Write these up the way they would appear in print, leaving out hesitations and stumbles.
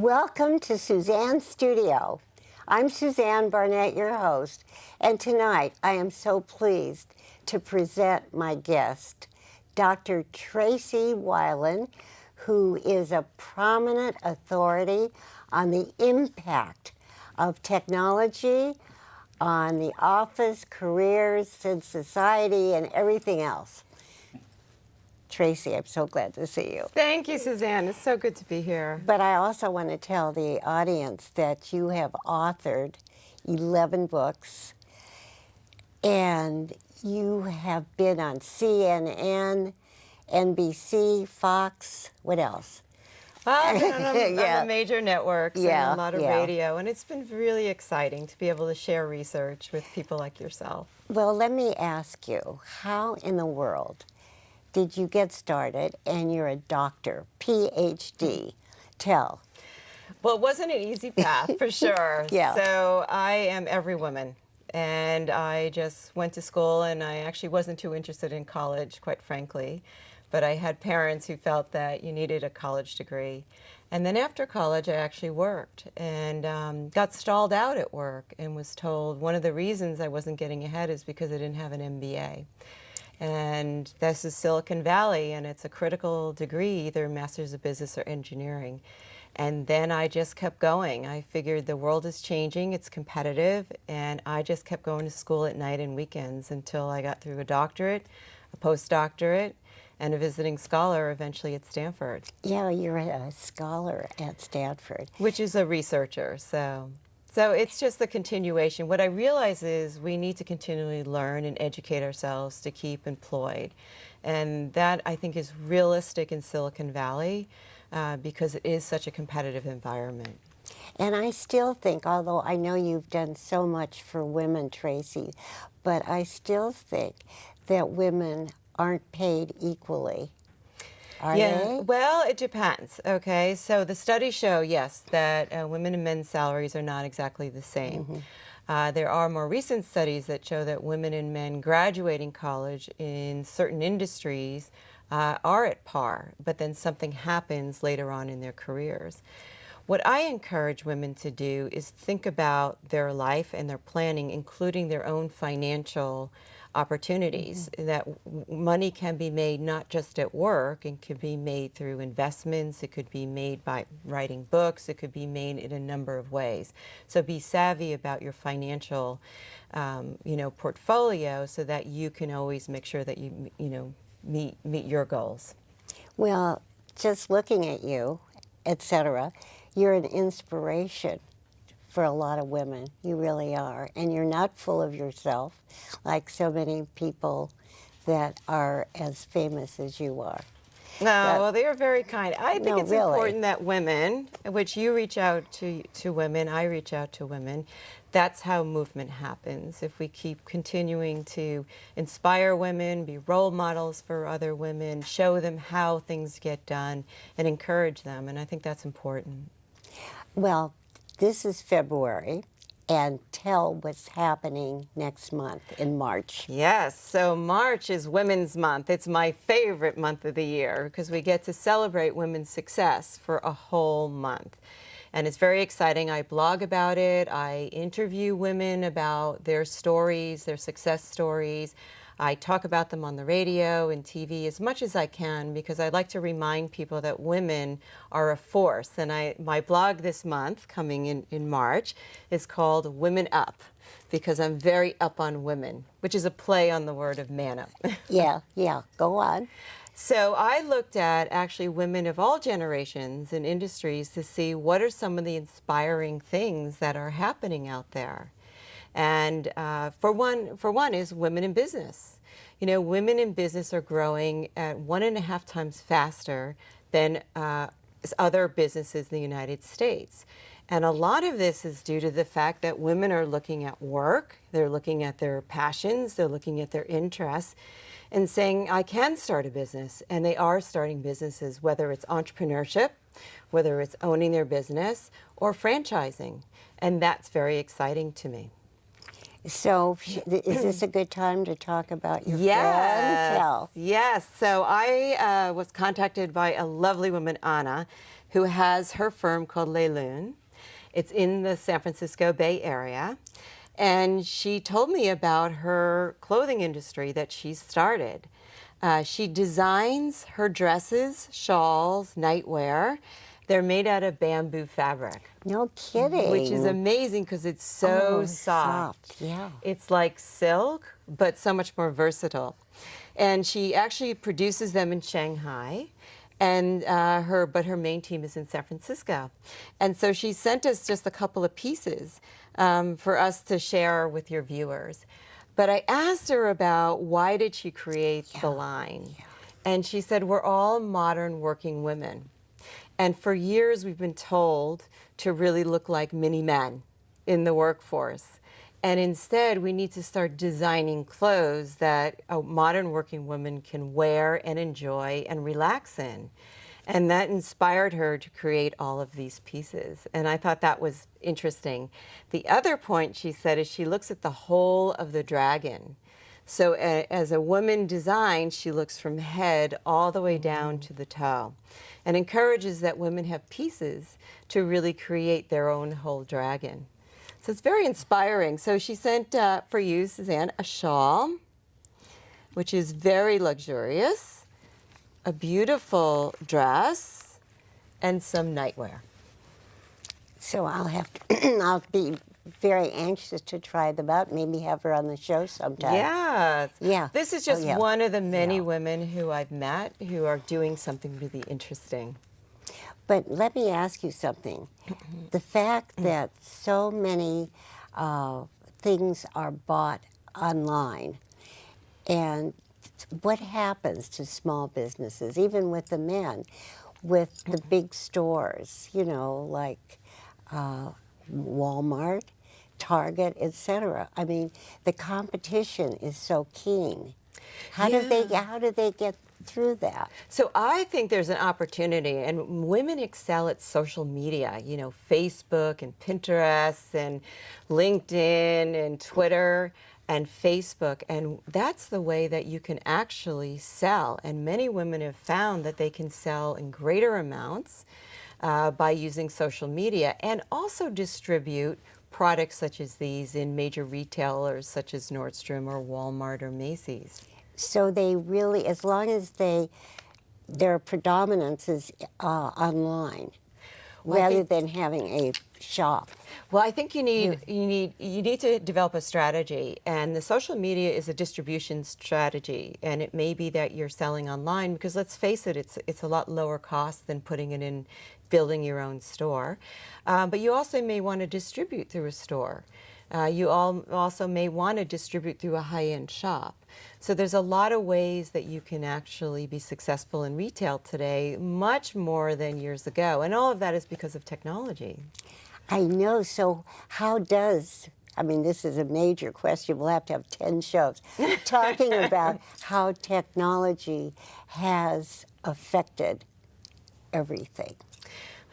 Welcome to Suzanne's studio. I'm Suzanne Barnett, your host, and tonight I am so pleased to present my guest, Dr. Tracy Wilen, who is a prominent authority on the impact of technology on the office, careers, and society, and everything else. Tracy, I'm so glad to see you. Thank you, Suzanne. It's so good to be here. But I also want to tell the audience that you have authored 11 books, and you have been on CNN, NBC, Fox, what else? I've been on Yeah. a major networks Yeah, and a lot of yeah. radio, and it's been really exciting to be able to share research with people like yourself. Well, let me ask you, how in the world did you get started? And you're a doctor, PhD. Tell. Well, it wasn't an easy path, for sure. Yeah. So I am every woman, and I just went to school, and I actually wasn't too interested in college, quite frankly. But I had parents who felt that you needed a college degree. And then after college, I actually worked and got stalled out at work and was told one of the reasons I wasn't getting ahead is because I didn't have an MBA. And this is Silicon Valley, and it's a critical degree, either Master's of Business or Engineering. And then I just kept going. I figured the world is changing, it's competitive, and I just kept going to school at night and weekends until I got through a doctorate, a postdoctorate, and a visiting scholar eventually at Stanford. Yeah, you're a scholar at Stanford. Which is a researcher, so it's just the continuation. What I realize is we need to continually learn and educate ourselves to keep employed. And that, I think, is realistic in Silicon Valley because it is such a competitive environment. And I still think, although I know you've done so much for women, Tracy, but I still think that women aren't paid equally. Are they? Well, it depends. Okay, so the studies show, yes, that women and men's salaries are not exactly the same. There are more recent studies that show that women and men graduating college in certain industries are at par, but then something happens later on in their careers. What I encourage women to do is think about their life and their planning, including their own financial opportunities, that money can be made not just at work, it could be made through investments, it could be made by writing books, it could be made in a number of ways. So be savvy about your financial portfolio so that you can always make sure that you meet your goals. Well, just looking at you, etc., you're an inspiration for a lot of women. You really are. And you're not full of yourself like so many people that are as famous as you are. No, well, they are very kind. I think it's really important that women, which you reach out to women, I reach out to women, that's how movement happens. If we keep continuing to inspire women, be role models for other women, show them how things get done, and encourage them, and I think that's important. Well, this is February, and tell what's happening next month in March. Yes, so March is Women's Month. It's my favorite month of the year because we get to celebrate women's success for a whole month. And it's very exciting. I blog about it. I interview women about their stories, their success stories. I talk about them on the radio and TV as much as I can because I like to remind people that women are a force. And my blog this month, coming in March, is called Women Up because I'm very up on women, which is a play on the word of man up. Yeah, go on. So I looked at actually women of all generations and industries to see what are some of the inspiring things that are happening out there. And for one is women in business. You know, women in business are growing at 1.5 times faster than other businesses in the United States. And a lot of this is due to the fact that women are looking at work, they're looking at their passions, they're looking at their interests, and saying, I can start a business. And they are starting businesses, whether it's entrepreneurship, whether it's owning their business, or franchising. And that's very exciting to me. So, is this a good time to talk about your friend? Yes, Tell. yes. So I was contacted by a lovely woman, Anna, who has her firm called Wilen-Daugenti. It's in the San Francisco Bay Area. And she told me about her clothing industry that she started. She designs her dresses, shawls, nightwear. They're made out of bamboo fabric. No kidding. Which is amazing because it's so soft. Yeah. It's like silk, but so much more versatile. And she actually produces them in Shanghai, and her main team is in San Francisco. And so she sent us just a couple of pieces for us to share with your viewers. But I asked her about why did she create the line. Yeah. And she said, we're all modern working women. And for years, we've been told to really look like mini men in the workforce. And instead, we need to start designing clothes that a modern working woman can wear and enjoy and relax in. And that inspired her to create all of these pieces. And I thought that was interesting. The other point she said is she looks at the whole of the dragon. So as a woman designs, she looks from head all the way down to the toe, and encourages that women have pieces to really create their own whole dragon. So it's very inspiring. So she sent for you, Suzanne, a shawl, which is very luxurious, a beautiful dress, and some nightwear. So I'll have to, I'll be very anxious to try them out. Maybe have her on the show sometime. Yeah. Yeah. This is just yeah. one of the many women who I've met who are doing something really interesting. But let me ask you something. The fact that so many things are bought online, and what happens to small businesses, even with the men, with the big stores, you know, like Walmart, Target, etc. I mean, the competition is so keen. How do they get through that? So I think there's an opportunity, and women excel at social media, you know, Facebook and Pinterest and LinkedIn and Twitter and Facebook, and that's the way that you can actually sell. And many women have found that they can sell in greater amounts by using social media, and also distribute products such as these in major retailers such as Nordstrom or Walmart or Macy's. So they really, as long as their predominance is online, rather than having a shop. Well, I think you need to develop a strategy, and the social media is a distribution strategy. And it may be that you're selling online because, let's face it, it's a lot lower cost than putting it in building your own store. But you also may want to distribute through a store. You also may want to distribute through a high-end shop. So there's a lot of ways that you can actually be successful in retail today, much more than years ago. And all of that is because of technology. I know. So how does, I mean, this is a major question. We'll have to have 10 shows talking about how technology has affected everything.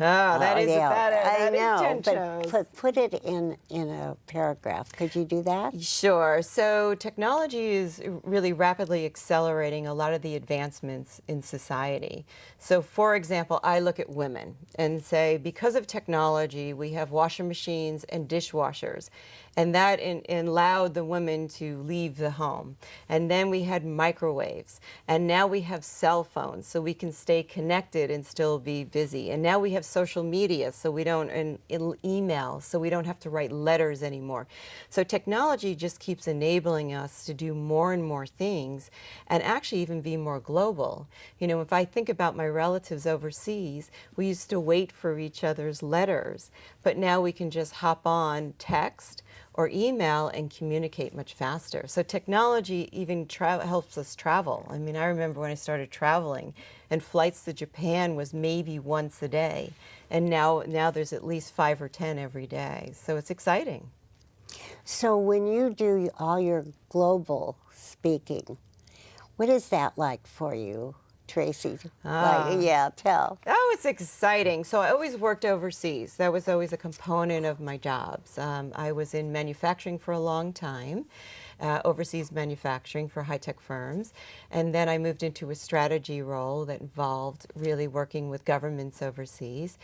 Oh, that is I know, 10 shows. but put it in a paragraph. Could you do that? Sure. So technology is really rapidly accelerating a lot of the advancements in society. So for example, I look at women and say, because of technology, we have washing machines and dishwashers. And that allowed the women to leave the home. And then we had microwaves. And now we have cell phones, so we can stay connected and still be busy. And now we have social media, so we don't, and email, so we don't have to write letters anymore. So technology just keeps enabling us to do more and more things, and actually even be more global. You know, if I think about my relatives overseas, we used to wait for each other's letters, but now we can just hop on text or email and communicate much faster. So technology even helps us travel. I mean, I remember when I started traveling, and flights to Japan was maybe once a day, and now there's at least 5 or 10 every day. So it's exciting. So when you do all your global speaking, what is that like for you? Tracy? Ah. Like, yeah, tell. Oh, it's exciting. So I always worked overseas. That was always a component of my jobs. I was in manufacturing for a long time, overseas manufacturing for high-tech firms. And then I moved into a strategy role that involved really working with governments overseas.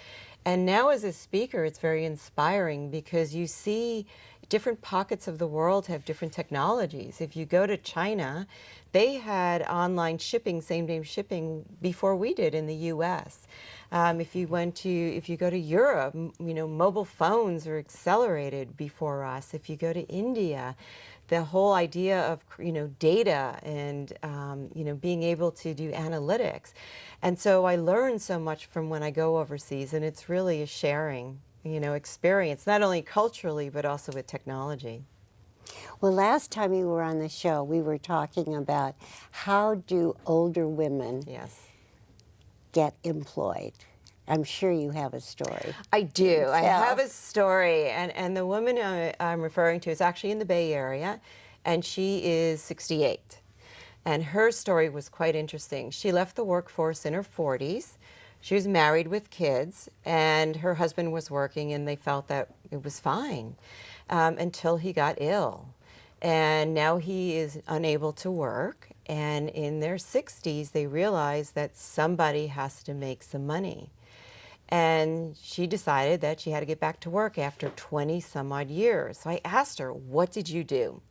And now as a speaker, it's very inspiring because you see different pockets of the world have different technologies. If you go to China, they had online shipping, same-day shipping, before we did in the U.S. If you go to Europe, mobile phones are accelerated before us. If you go to India, the whole idea of data and being able to do analytics, and so I learn so much from when I go overseas, and it's really a sharing experience, not only culturally but also with technology. Well, last time you were on the show, we were talking about how do older women Yes. get employed. I'm sure you have a story. I do. I Tell. have a story, and the woman I'm referring to is actually in the Bay Area, and she is 68. And her story was quite interesting. She left the workforce in her 40s. She was married with kids, and her husband was working, and they felt that it was fine until he got ill. And now he is unable to work, and in their 60s, they realized that somebody has to make some money. And she decided that she had to get back to work after 20 some odd years. So I asked her, what did you do?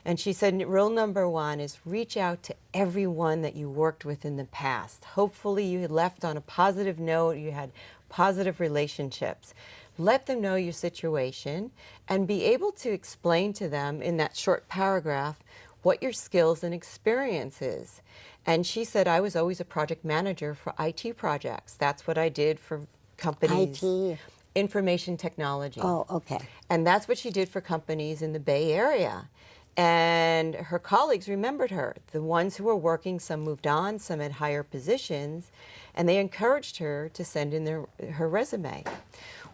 And she said, rule number one is reach out to everyone that you worked with in the past. Hopefully you had left on a positive note, you had positive relationships. Let them know your situation and be able to explain to them in that short paragraph what your skills and experience is. And she said, I was always a project manager for IT projects. That's what I did for companies. IT? Information technology. Oh, okay. And that's what she did for companies in the Bay Area. And her colleagues remembered her. The ones who were working, some moved on, some had higher positions, and they encouraged her to send in her resume.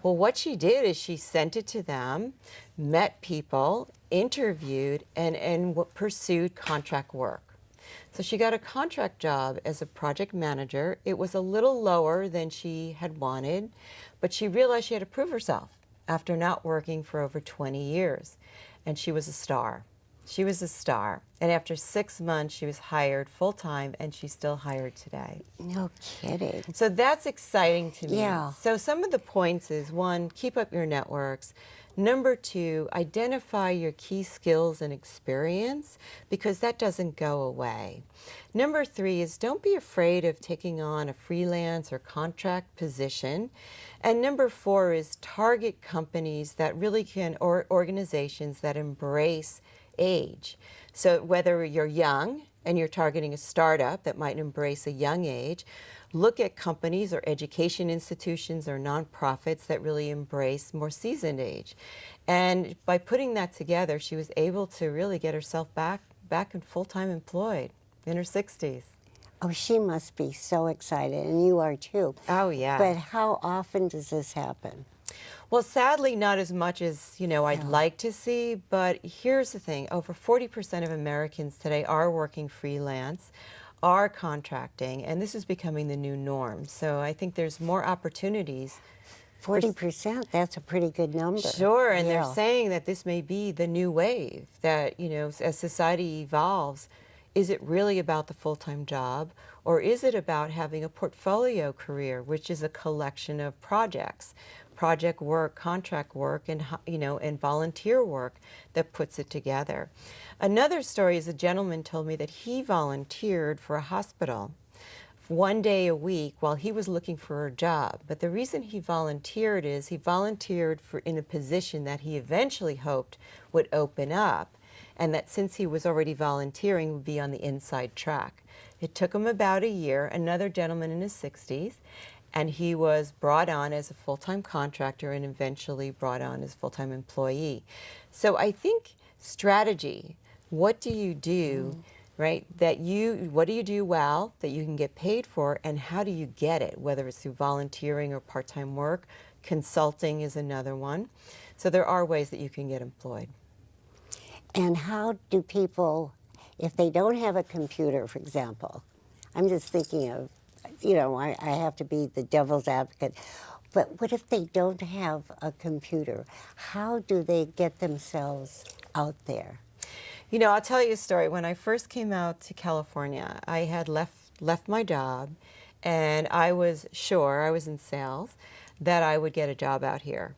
Well, what she did is she sent it to them, met people, interviewed, and pursued contract work. So she got a contract job as a project manager. It was a little lower than she had wanted, but she realized she had to prove herself after not working for over 20 years. And she was a star. She was a star. And after 6 months, she was hired full-time, and she's still hired today. No kidding. So that's exciting to me. Yeah. So some of the points is, one, keep up your networks. Number two, identify your key skills and experience, because that doesn't go away. Number three is don't be afraid of taking on a freelance or contract position. And number four is target companies that really can, or organizations that embrace age. So whether you're young and you're targeting a startup that might embrace a young age, look at companies or education institutions or nonprofits that really embrace more seasoned age. And by putting that together, she was able to really get herself back and full-time employed in her 60s. Oh, she must be so excited, and you are too. Oh, yeah. But how often does this happen? Well, sadly, not as much as, I'd like to see, but here's the thing. Over 40% of Americans today are working freelance, are contracting, and this is becoming the new norm. So I think there's more opportunities. 40%, that's a pretty good number. Sure, and they're Yeah. saying that this may be the new wave, that, as society evolves, is it really about the full-time job, or is it about having a portfolio career, which is a collection of projects, project work, contract work, and and volunteer work that puts it together. Another story is a gentleman told me that he volunteered for a hospital 1 day a week while he was looking for a job. But the reason he volunteered is he volunteered in a position that he eventually hoped would open up, and that since he was already volunteering would be on the inside track. It took him about a year, another gentleman in his 60s, and he was brought on as a full-time contractor and eventually brought on as a full-time employee. So I think strategy, what do you do, right? What do you do well that you can get paid for, and how do you get it, whether it's through volunteering or part-time work? Consulting is another one. So there are ways that you can get employed. And how do people, if they don't have a computer, for example, I'm just thinking of, I have to be the devil's advocate. But what if they don't have a computer? How do they get themselves out there? I'll tell you a story. When I first came out to California, I had left my job, and I was sure, I was in sales, that I would get a job out here.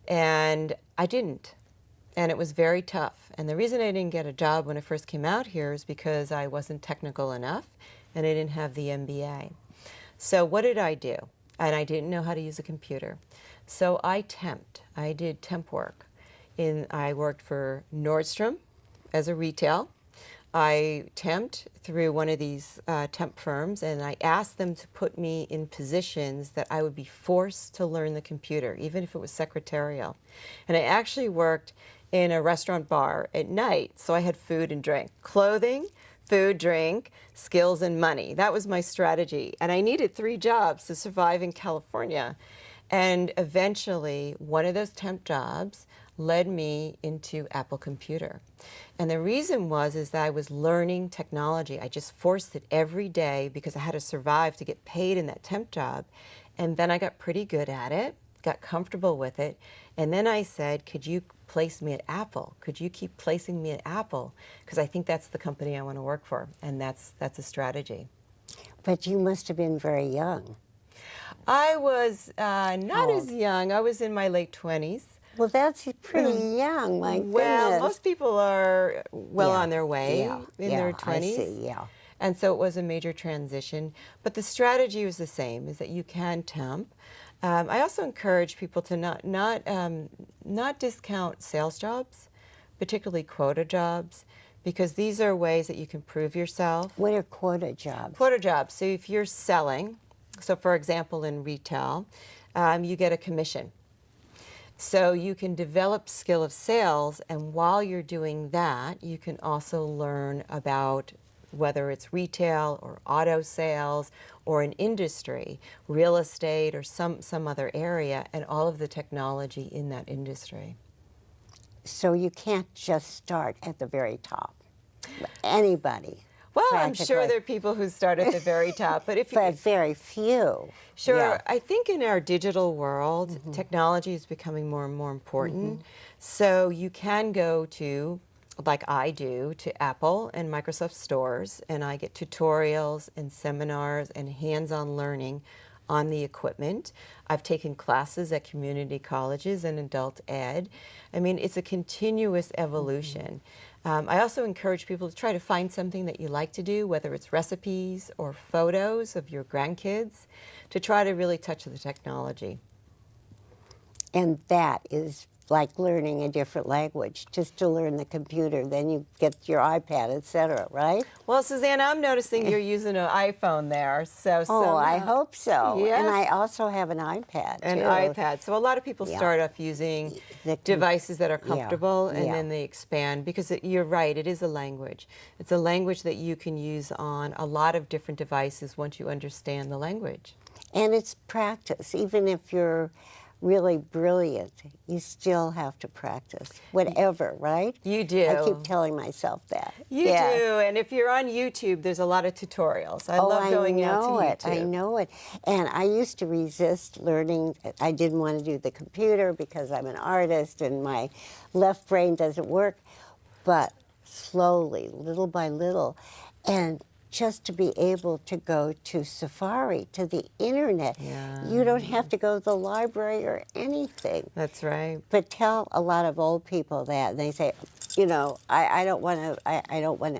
And I didn't. And it was very tough. And the reason I didn't get a job when I first came out here is because I wasn't technical enough and I didn't have the MBA. So what did I do? And I didn't know how to use a computer. So I temped. I did temp work. I worked for Nordstrom as a retail. I temped through one of these temp firms, and I asked them to put me in positions that I would be forced to learn the computer, even if it was secretarial. And I actually worked in a restaurant bar at night, so I had food and drink. Clothing, food, drink, skills, and money. That was my strategy. And I needed 3 jobs to survive in California. And eventually, one of those temp jobs led me into Apple Computer. And the reason is that I was learning technology. I just forced it every day because I had to survive to get paid in that temp job. And then I got pretty good at it, got comfortable with it. And then I said, could you place me at Apple? Could you keep placing me at Apple? Because I think that's the company I want to work for. And that's a strategy. But you must have been very young. I was not as young. I was in my late 20s. Well, that's pretty young, my goodness. Well, most people are on their way in their 20s. I see, yeah. And so it was a major transition. But the strategy was the same, is that you can temp. I also encourage people to not discount sales jobs, particularly quota jobs, because these are ways that you can prove yourself. What are quota jobs? Quota jobs. So if you're selling, so for example in retail, you get a commission. So you can develop skill of sales, and while you're doing that, you can also learn about whether it's retail or auto sales or an industry, real estate or some other area, and all of the technology in that industry. So you can't just start at the very top. Anybody. Well, I'm sure there are people who start at the very top, but but very few. Sure. Yeah. I think in our digital world, technology is becoming more and more important. So you can go to, like I do, to Apple and Microsoft stores, and I get tutorials and seminars and hands-on learning on the equipment. I've taken classes at community colleges and adult ed. I mean, it's a continuous evolution. I also encourage people to try to find something that you like to do, whether it's recipes or photos of your grandkids, to try to really touch the technology. And that is like learning a different language, just to learn the computer. Then you get your iPad, etc., right? Well, Suzanne, I'm noticing you're using an iPhone there. Oh, I hope so. Yes. And I also have an iPad, An too. iPad. So a lot of people start off using devices that are comfortable, and then they expand, because you're right, it is a language. It's a language that you can use on a lot of different devices once you understand the language. And it's practice. Even if you're really brilliant, you still have to practice, whatever, right? You do. I keep telling myself that. You do, and if you're on YouTube, there's a lot of tutorials. I love going out to YouTube. I know it. And I used to resist learning. I didn't want to do the computer because I'm an artist and my left brain doesn't work. But slowly, little by little, and just to be able to go to Safari, to the internet. You don't have to go to the library or anything. That's right. But tell a lot of old people that, and they say, I don't want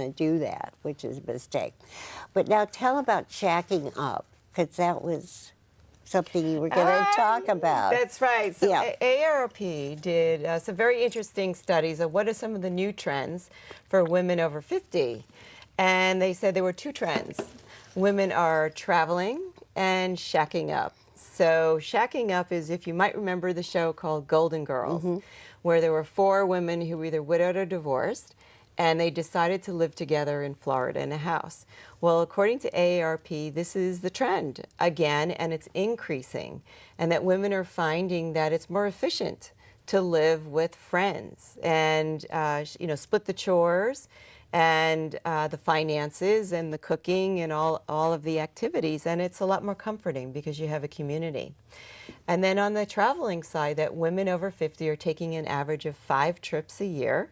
to do that, which is a mistake. But now tell about shacking up, because that was something you were going to talk about. That's right. So AARP did some very interesting studies of what are some of the new trends for women over 50. And they said there were 2 trends. Women are traveling and shacking up. So shacking up is, if you might remember the show called Golden Girls, where there were 4 women who were either widowed or divorced, and they decided to live together in Florida in a house. Well, according to AARP, this is the trend again, and it's increasing, and that women are finding that it's more efficient to live with friends and split the chores and the finances and the cooking and all of the activities. And it's a lot more comforting because you have a community. And then on the traveling side, that women over 50 are taking an average of 5 trips a year.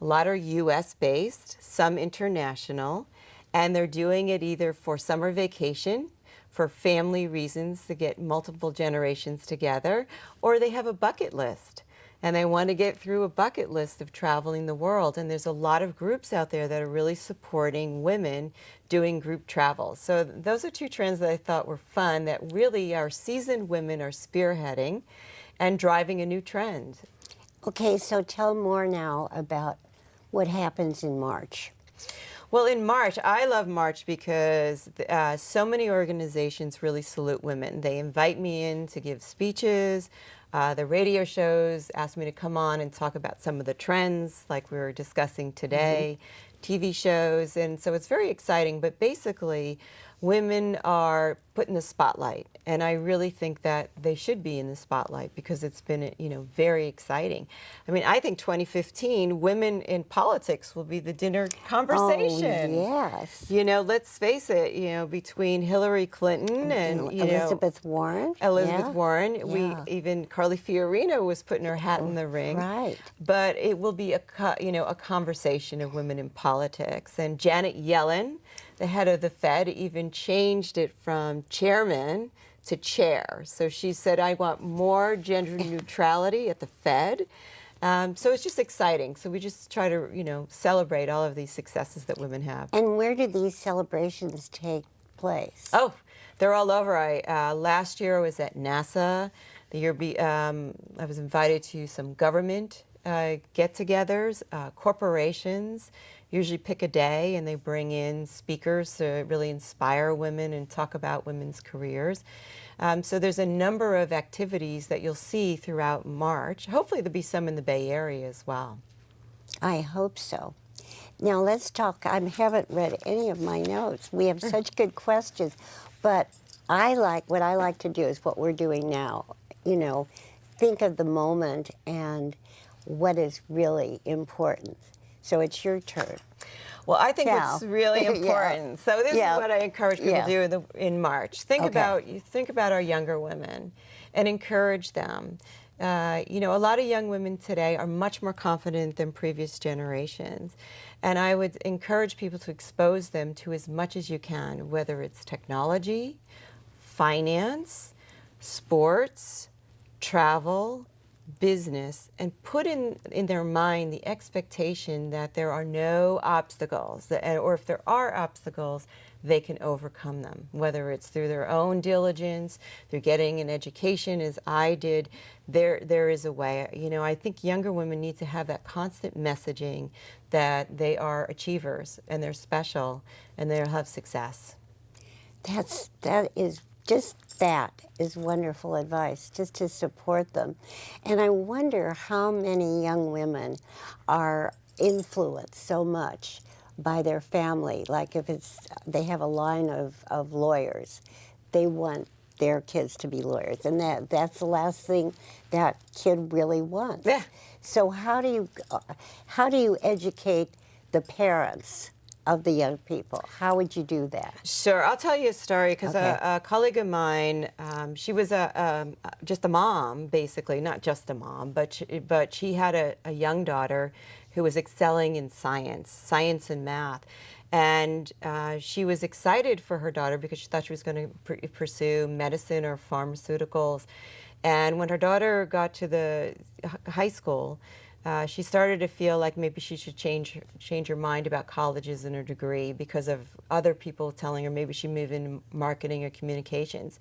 A lot are U.S. based, some international, and they're doing it either for summer vacation, for family reasons to get multiple generations together, or they have a bucket list and they want to get through a bucket list of traveling the world. And there's a lot of groups out there that are really supporting women doing group travel. So those are 2 trends that I thought were fun, that really our seasoned women are spearheading and driving a new trend. Okay, so tell more now about what happens in March. Well, in March, I love March because so many organizations really salute women. They invite me in to give speeches. The radio shows ask me to come on and talk about some of the trends like we were discussing today, TV shows, and so it's very exciting. But basically, women are put in the spotlight, and I really think that they should be in the spotlight because it's been, very exciting. I mean, I think 2015, women in politics will be the dinner conversation. Oh, yes. Let's face it, between Hillary Clinton and, Elizabeth Warren. Elizabeth Yeah. Warren, Yeah. even Carly Fiorina was putting her hat in the ring. Right. But it will be a conversation of women in politics. And Janet Yellen, the head of the Fed, even changed it from chairman to chair. So she said, I want more gender neutrality at the Fed. So it's just exciting. So we just try to, celebrate all of these successes that women have. And where do these celebrations take place? Oh, they're all over. Last year I was at NASA. The year I was invited to some government get-togethers, corporations usually pick a day and they bring in speakers to really inspire women and talk about women's careers. So there's a number of activities that you'll see throughout March. Hopefully there'll be some in the Bay Area as well. I hope so. Now let's talk. I haven't read any of my notes. We have such good questions, but what I like to do is what we're doing now. Think of the moment and what is really important. So it's your turn. Well, I think Tell. what's really important. Yeah. So this Yeah. is what I encourage people to do in March. Think about our younger women and encourage them. A lot of young women today are much more confident than previous generations. And I would encourage people to expose them to as much as you can, whether it's technology, finance, sports, travel, business, and put in their mind the expectation that there are no obstacles, or if there are obstacles, they can overcome them, whether it's through their own diligence, through getting an education, as I did. There is a way. I think younger women need to have that constant messaging that they are achievers and they're special and they'll have success. That is wonderful advice, just to support them. And I wonder how many young women are influenced so much by their family. Like if they have a line of lawyers, they want their kids to be lawyers, and that's the last thing that kid really wants. Yeah. So how do you educate the parents of the young people? How would you do that? Sure, I'll tell you a story because Okay. a colleague of mine, she was just a mom, basically, not just a mom, but she had a young daughter who was excelling in science and math. And she was excited for her daughter because she thought she was going to pursue medicine or pharmaceuticals. And when her daughter got to the high school, she started to feel like maybe she should change her mind about colleges and her degree because of other people telling her maybe she move into marketing or communications.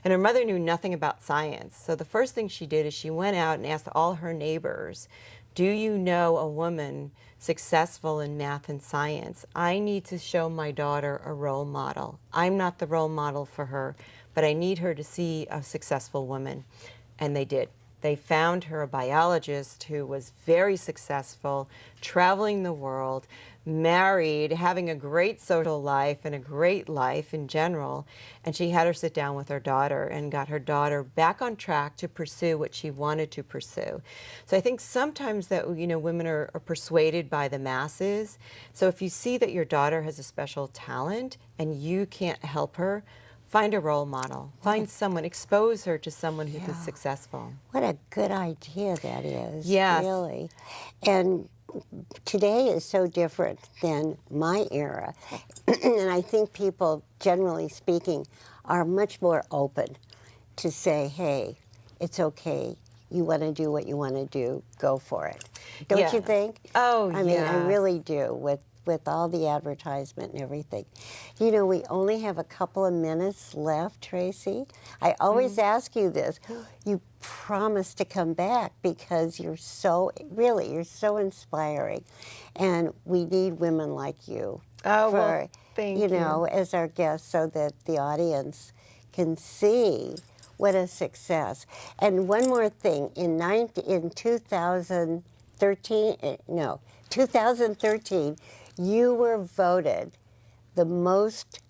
And her mother knew nothing about science. So the first thing she did is she went out and asked all her neighbors, do you know a woman successful in math and science? I need to show my daughter a role model. I'm not the role model for her, but I need her to see a successful woman. And they did. They found her a biologist who was very successful, traveling the world, married, having a great social life and a great life in general, and she had her sit down with her daughter and got her daughter back on track to pursue what she wanted to pursue. So I think sometimes that, you know, women are persuaded by the masses. So if you see that your daughter has a special talent and you can't help her, find a role model. Find someone, expose her to someone who is successful. What a good idea that is, Yes. really. And today is so different than my era. And I think people, generally speaking, are much more open to say, hey, it's okay. You want to do what you want to do, go for it. Don't you think? Oh, I mean, I yes. really do, with all the advertisement and everything. You know, we only have a couple of minutes left, Tracy. I always ask you this. You promise to come back because you're so, really, you're so inspiring. And we need women like you Oh, well, thank you know, as our guests so that the audience can see what a success. And one more thing, in 2013, you were voted the most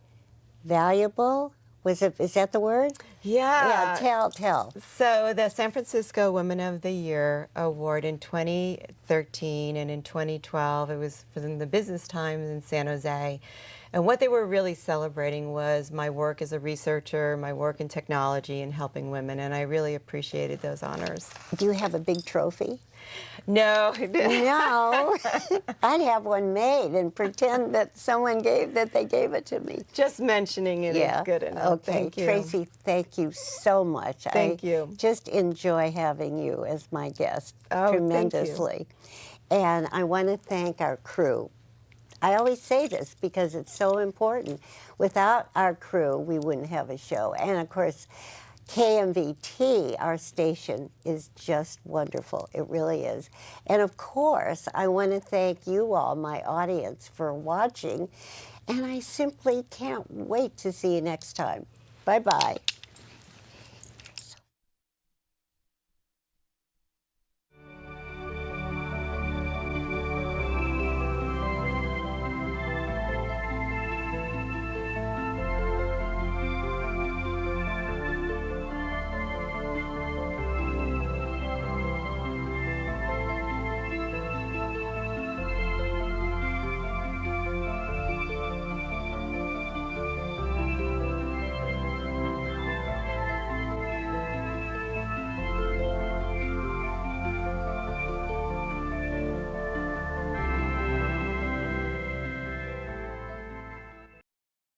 valuable, is that the word? Yeah. Yeah, tell. So the San Francisco Women of the Year Award in 2013 and in 2012, it was in the Business Times in San Jose. And what they were really celebrating was my work as a researcher, my work in technology and helping women, and I really appreciated those honors. Do you have a big trophy? No. No. I'd have one made and pretend that they gave it to me. Just mentioning it is good enough. Okay, Thank you. Tracy, thank you so much. Thank you. Just enjoy having you as my guest tremendously. And I want to thank our crew. I always say this because it's so important. Without our crew, we wouldn't have a show. And of course, KMVT, our station, is just wonderful. It really is. And of course, I want to thank you all, my audience, for watching. And I simply can't wait to see you next time. Bye-bye.